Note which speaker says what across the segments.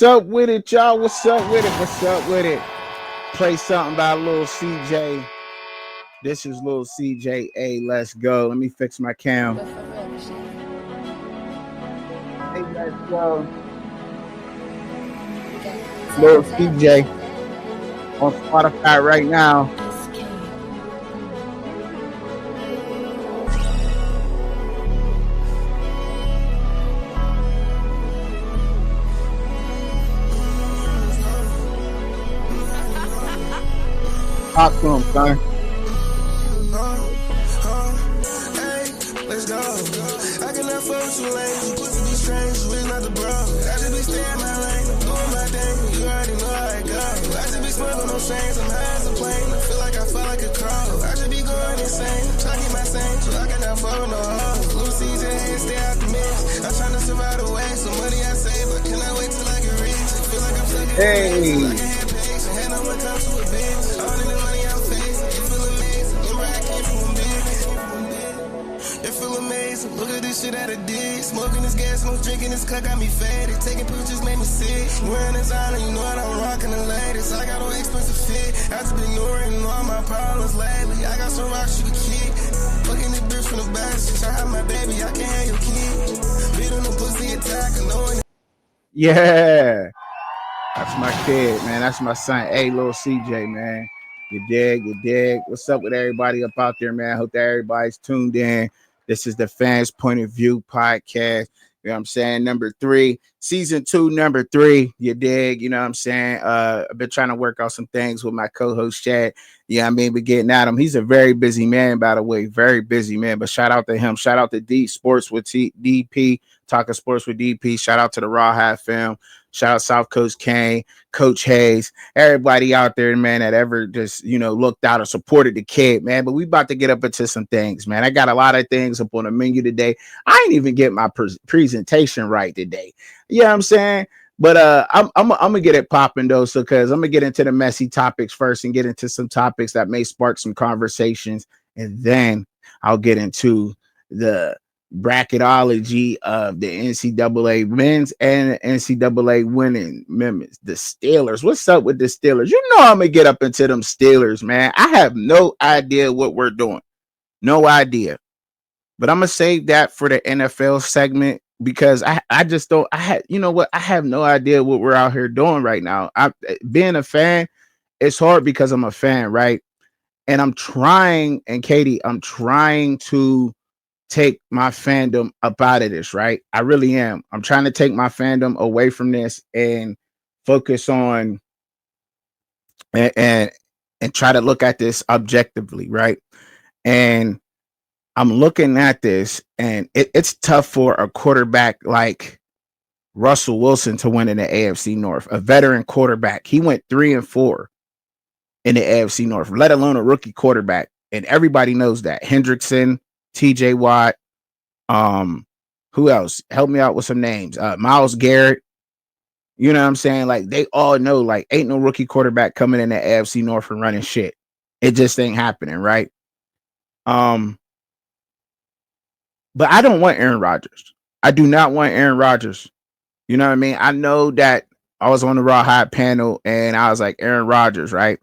Speaker 1: up with it, y'all? What's up with it? What's up with it? Play something by Lil CJ. This is Lil CJ. Hey, let's go. Let me fix my cam. Hey, let's go. Lil CJ on Spotify right now. Talk to him, son.
Speaker 2: Let's go. I cannot fuck with you lanes. You pussy be strange, you is not the bro. I just be staying my lane, I'm doing my thing. You already know how it go. I just be smoking no chains, I'm high as a plane. I feel like I fly like a crow. I just be going insane, try to get my same. So I cannot fuck with no hoes. Blue season, and stay out the mix. I'm trying to survive the way, so money I save. I cannot wait till I get rich. I feel like I'm stuck in the maze, like a head page. And hand on what comes to a bitch. All in the money I'm facing, you feel amazing. Remember I came from a bitch. It feel amazing. Look at this shit that I did. Smoking this gas, no drinking this cut got me faded. Taking pictures made me sick. Wearing designer, you know that I'm rocking the latest. I got no expensive fit. I just been ignoring all my problems lately. I got some rocks you can kick. Fucking this bitch from the back. Since I have my baby, I can't have your kid. Beat on the pussy attack.
Speaker 1: Yeah. That's my kid, man. That's my son. Hey, Lil CJ, man. You dig? You dig? What's up with everybody up out there, man? Hope that everybody's tuned in. This is the Fans Point of View podcast. You know what I'm saying? Number 3, season 2, number 3. You dig? You know what I'm saying? I've been trying to work out some things with my co-host Chad. Yeah, I mean, we're getting at him. He's a very busy man, by the way. Very busy man. But shout out to him. Shout out to D Sports with DP. Talking Sports with DP. Shout out to the Raw Hat Film. Shout out South Coast Kane, Coach Hayes, everybody out there, man, that ever just, looked out or supported the kid, man. But we about to get up into some things, man. I got a lot of things up on the menu today. I ain't even get my presentation right today. You know what I'm saying? But I'm gonna get it popping though, so because I'm gonna get into the messy topics first and get into some topics that may spark some conversations, and then I'll get into the bracketology of the NCAA men's and NCAA women members, the Steelers. What's up with the Steelers? You know I'm gonna get up into them Steelers, man. I have no idea what we're doing, no idea. But I'm gonna save that for the NFL segment because I just don't. I have no idea what we're out here doing right now. Being a fan, it's hard because I'm a fan, right? And I'm trying, and Katie, I'm trying to take my fandom up out of this, right? I really am. I'm trying to take my fandom away from this and focus on and try to look at this objectively, right? And I'm looking at this, and it's tough for a quarterback like Russell Wilson to win in the AFC North, a veteran quarterback. He went 3-4 in the AFC North, let alone a rookie quarterback. And everybody knows that. Hendrickson, TJ Watt, who else? Help me out with some names. Myles Garrett. You know what I'm saying? Like, they all know, like, ain't no rookie quarterback coming in the AFC North and running shit. It just ain't happening, right? But I don't want Aaron Rodgers. I do not want Aaron Rodgers. You know what I mean? I know that I was on the Raw High panel and I was like, Aaron Rodgers, right?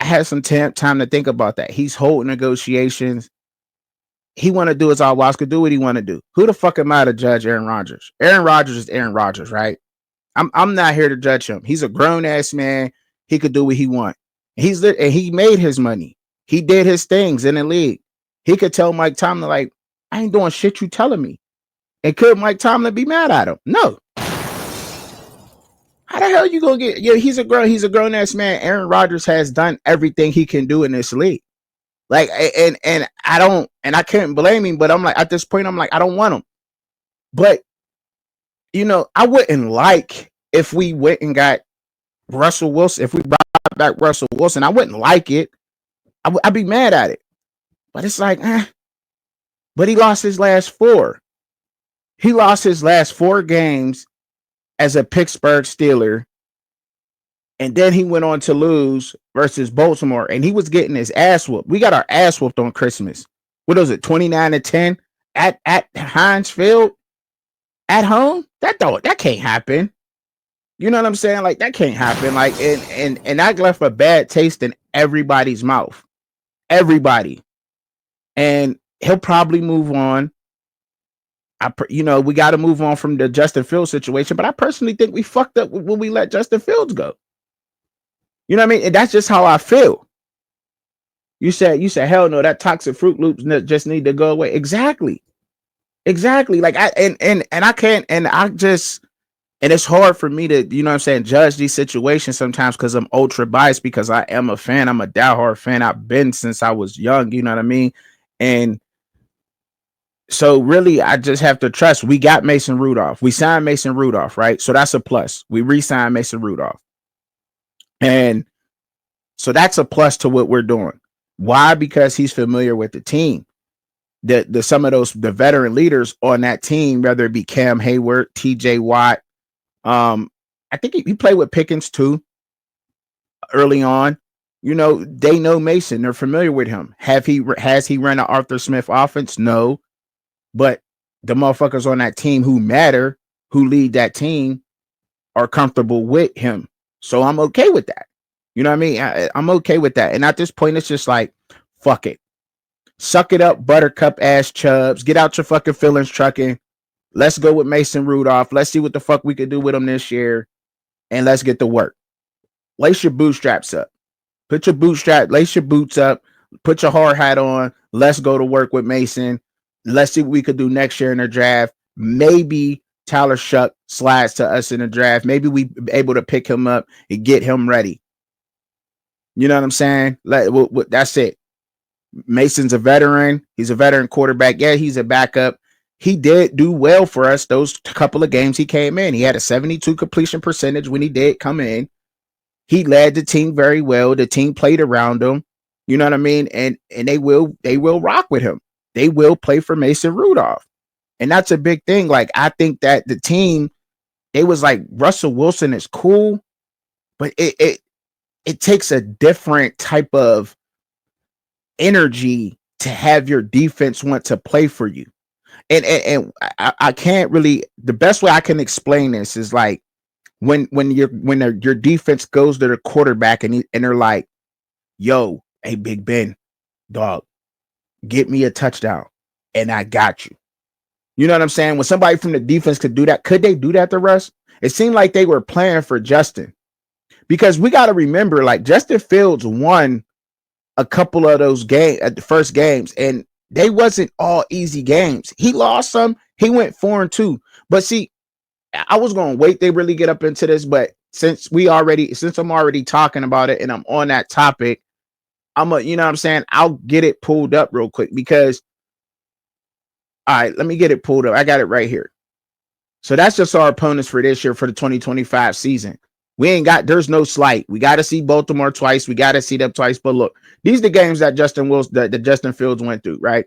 Speaker 1: I had some time to think about that. He's holding negotiations. He want to do his all Oscar, do what he want to do. Who the fuck am I to judge Aaron Rodgers? Aaron Rodgers is Aaron Rodgers, right? I'm not here to judge him. He's a grown ass man. He could do what he want. And he made his money. He did his things in the league. He could tell Mike Tomlin, like, I ain't doing shit you telling me. And could Mike Tomlin be mad at him? No. How the hell you gonna get? Yeah, he's a grown ass man. Aaron Rodgers has done everything he can do in this league. Like, and I couldn't blame him, but I'm like, at this point, I'm like, I don't want him. But I wouldn't like if we went and got Russell Wilson. If we brought back Russell Wilson, I wouldn't like it. I'd be mad at it. But it's like, But he lost his last 4. He lost his last 4 games as a Pittsburgh Steeler. And then he went on to lose versus Baltimore. And he was getting his ass whooped. We got our ass whooped on Christmas. What was it? 29-10 at Heinz Field at home? That can't happen. You know what I'm saying? Like that can't happen. Like and that left a bad taste in everybody's mouth. Everybody. And he'll probably move on. We got to move on from the Justin Fields situation, but I personally think we fucked up when we let Justin Fields go. You know what I mean? And that's just how I feel. You said, hell no, that toxic Fruit Loops just need to go away. Exactly. Like I can't, and I just, and it's hard for me to, you know what I'm saying, judge these situations sometimes because I'm ultra biased because I am a fan. I'm a diehard fan. I've been since I was young. You know what I mean? And so really, I just have to trust. We got Mason Rudolph. We signed Mason Rudolph, right? So that's a plus. We re-signed Mason Rudolph. And so that's a plus to what we're doing. Why? Because he's familiar with the team. The some of the veteran leaders on that team, whether it be Cam Hayward, TJ Watt, I think he played with Pickens too early on. You know, they know Mason. They're familiar with him. Has he run an Arthur Smith offense? No. But the motherfuckers on that team who matter, who lead that team, are comfortable with him. So I'm okay with that. You know what I mean? I'm okay with that. And at this point, it's just like, fuck it. Suck it up, buttercup ass Chubbz. Get out your fucking feelings, Truckin. Let's go with Mason Rudolph. Let's see what the fuck we could do with him this year. And let's get to work. Lace your bootstraps up. Lace your boots up. Put your hard hat on. Let's go to work with Mason. Let's see what we could do next year in the draft. Maybe Tyler Shuck slides to us in the draft. Maybe we able to pick him up and get him ready. You know what I'm saying? That's it. Mason's a veteran. He's a veteran quarterback. Yeah, he's a backup. He did do well for us those couple of games he came in. He had a 72 completion percentage when he did come in. He led the team very well. The team played around him. You know what I mean? And they will rock with him. They will play for Mason Rudolph. And that's a big thing. Like, I think that the team, they was like, Russell Wilson is cool, but it takes a different type of energy to have your defense want to play for you. And I can't really, the best way I can explain this is like when your defense goes to the quarterback and they're like, yo, hey, Big Ben, dog, get me a touchdown and I got you. You know what I'm saying? When somebody from the defense could do that, could they do that to Russ? It seemed like they were playing for Justin, because we got to remember, like, Justin Fields won a couple of those games at the first games, and they wasn't all easy games. He lost some. He went 4-2. But see, I was going to wait to really get up into this, but since I'm already talking about it and I'm on that topic, you know what I'm saying? I'll get it pulled up real quick because, all right, let me get it pulled up. I got it right here. So that's just our opponents for this year for the 2025 season. There's no slight. We got to see Baltimore twice. We got to see them twice. But look, these are the games that Justin Fields went through, right?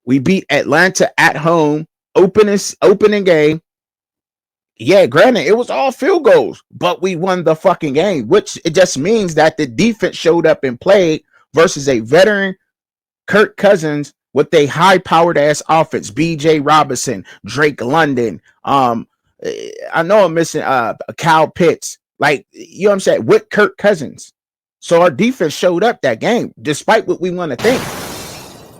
Speaker 1: We beat Atlanta at home, opening game. Yeah, granted, it was all field goals, but we won the fucking game, which it just means that the defense showed up and played versus a veteran Kirk Cousins with a high-powered ass offense. B.J. Robinson, Drake London, I know I'm missing Kyle Pitts, like, you know what I'm saying, with Kirk Cousins. So our defense showed up that game, despite what we want to think.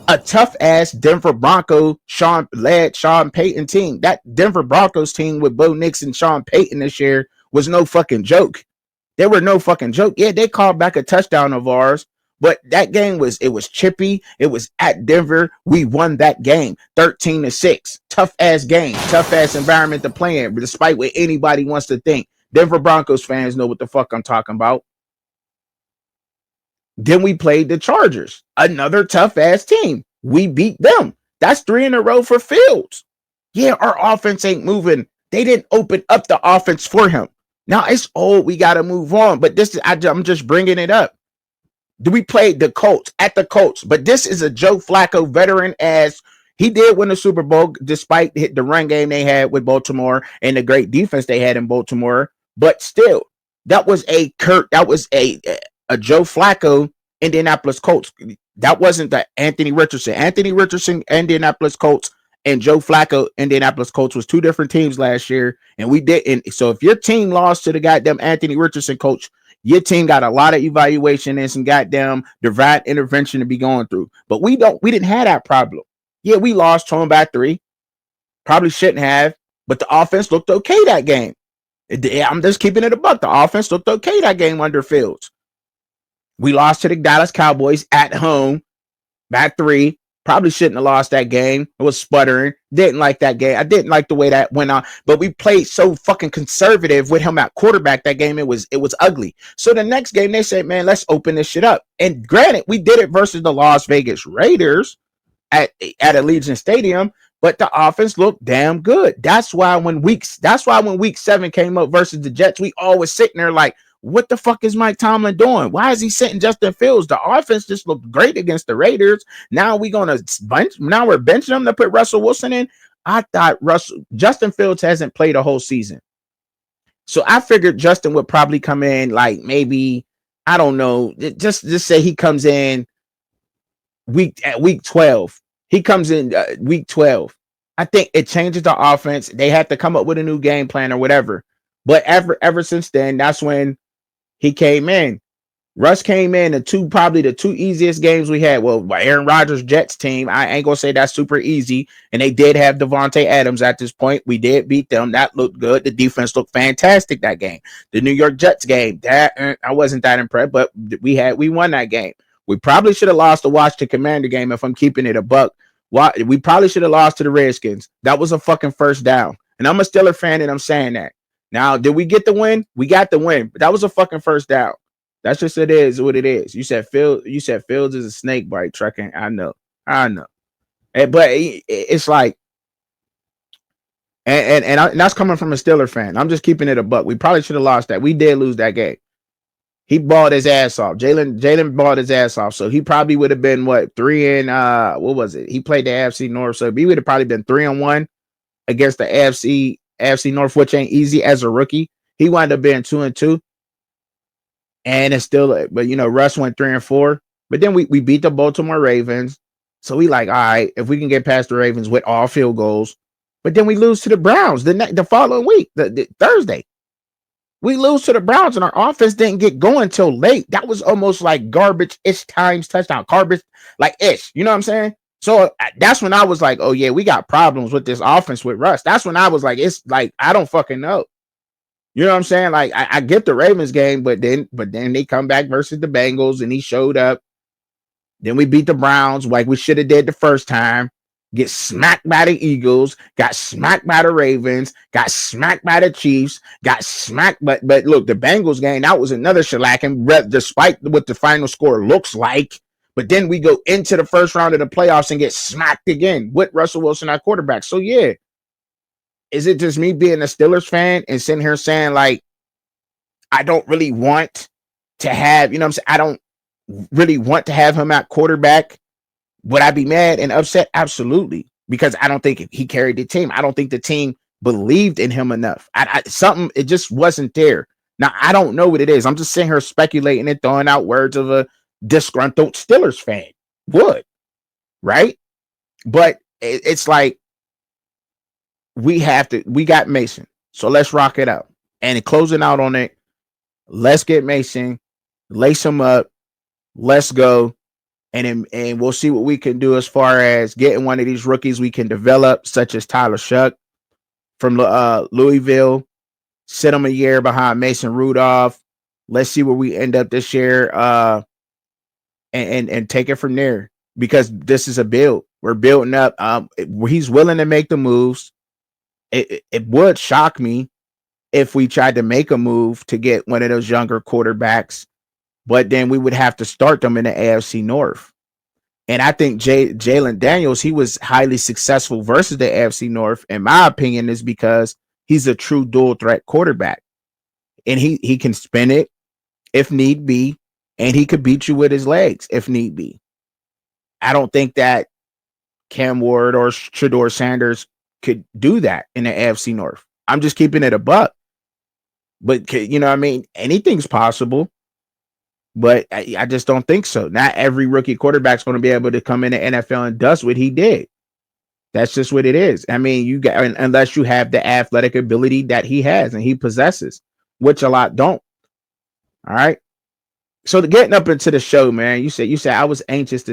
Speaker 1: A tough ass Denver Broncos Sean Payton team. That Denver Broncos team with Bo Nix and Sean Payton this year was no fucking joke. They were no fucking joke. Yeah, they called back a touchdown of ours, but that game was chippy. It was at Denver. We won that game 13-6. Tough ass game, tough ass environment to play in, despite what anybody wants to think. Denver Broncos fans know what the fuck I'm talking about. Then we played the Chargers, another tough ass team. We beat them. That's 3 in a row for Fields. Yeah, our offense ain't moving. They didn't open up the offense for him. Now it's old. We got to move on. But I'm just bringing it up. We played the Colts at the Colts, but this is a Joe Flacco veteran as he did win the Super Bowl despite the run game they had with Baltimore and the great defense they had in Baltimore. But still, that was a Joe Flacco Indianapolis Colts. That wasn't the Anthony Richardson. Anthony Richardson, Indianapolis Colts and Joe Flacco, Indianapolis Colts, was two different teams last year, and we didn't. So if your team lost to the goddamn Anthony Richardson coach, your team got a lot of evaluation and some goddamn divine intervention to be going through. But we didn't have that problem. Yeah, we lost to him by 3. Probably shouldn't have, but the offense looked okay that game. I'm just keeping it a buck. The offense looked okay that game under Fields. We lost to the Dallas Cowboys at home by 3. Probably shouldn't have lost that game. It was sputtering. Didn't like that game. I didn't like the way that went on. But we played so fucking conservative with him at quarterback that game. It was ugly. So the next game they said, man, let's open this shit up. And granted, we did it versus the Las Vegas Raiders at Allegiant Stadium, but the offense looked damn good. That's why when week 7 came up versus the Jets, we always sitting there like, what the fuck is Mike Tomlin doing? Why is he sitting Justin Fields? The offense just looked great against the Raiders. Now we're benching him to put Russell Wilson in. I thought Justin Fields hasn't played a whole season. So I figured Justin would probably come in like maybe, I don't know, just say he comes in week 12. He comes in week 12. I think it changes the offense. They have to come up with a new game plan or whatever. But ever since then, that's when he came in. Russ came in probably the two easiest games we had. Well, Aaron Rodgers' Jets team, I ain't gonna say that's super easy. And they did have Devontae Adams at this point. We did beat them. That looked good. The defense looked fantastic that game. The New York Jets game, that I wasn't that impressed, but we won that game. We probably should have lost the Washington Commander game if I'm keeping it a buck. We probably should have lost to the Redskins. That was a fucking first down. And I'm a Steelers fan and I'm saying that. Now, did we get the win? We got the win, but that was a fucking first down. That's just what it is. You said Fields is a snake bite, Truckin. I know. But it's like, and that's coming from a Steelers fan. I'm just keeping it a buck. We probably should have lost that. We did lose that game. He balled his ass off. Jalen balled his ass off. So he probably would have been 3 and what was it? He played the AFC North, so he would have probably been 3-1 against the AFC North, which ain't easy as a rookie. He wound up being 2-2. And it's still, but Russ went 3-4. But then we beat the Baltimore Ravens. So we like, all right, if we can get past the Ravens with all field goals. But then we lose to the Browns the following week, the Thursday. We lose to the Browns and our offense didn't get going till late. That was almost like garbage-ish times touchdown. Garbage, like ish. You know what I'm saying? So that's when I was like, oh yeah, we got problems with this offense with Russ. That's when I was like, it's like, I don't fucking know. You know what I'm saying? Like I get the Ravens game, but then they come back versus the Bengals and he showed up. Then we beat the Browns like we should have did the first time. Get smacked by the Eagles, got smacked by the Ravens, got smacked by the Chiefs, got smacked. But look, the Bengals game, that was another shellacking, despite what the final score looks like. But then we go into the first round of the playoffs and get smacked again with Russell Wilson at quarterback. So yeah, is it just me being a Steelers fan and sitting here saying like, I don't really want to have, you know what I'm saying? I don't really want to have him at quarterback. Would I be mad and upset? Absolutely. Because I don't think he carried the team. I don't think the team believed in him enough. It just wasn't there. Now, I don't know what it is. I'm just sitting here speculating and throwing out words of a disgruntled Steelers fan would, right? But it's like, we got Mason. So let's rock it out. And closing out on it, let's get Mason, lace him up, let's go. And we'll see what we can do as far as getting one of these rookies we can develop, such as Tyler Shuck from Louisville. Sit him a year behind Mason Rudolph. Let's see where we end up this year, and take it from there. Because this is a build. We're building up. He's willing to make the moves. It would shock me if we tried to make a move to get one of those younger quarterbacks. But then we would have to start them in the AFC North. And I think Jalen Daniels, he was highly successful versus the AFC North, in my opinion, is because he's a true dual threat quarterback. And he can spin it if need be, and he could beat you with his legs if need be. I don't think that Cam Ward or Shedeur Sanders could do that in the AFC North. I'm just keeping it a buck. But, you know what I mean? Anything's possible. But I just don't think so. Not every rookie quarterback's going to be able to come in the NFL and dust what he did. That's just what it is. I mean, you got, unless you have the athletic ability that he has and he possesses, which a lot don't. All right. So getting up into the show, man, you said I was anxious to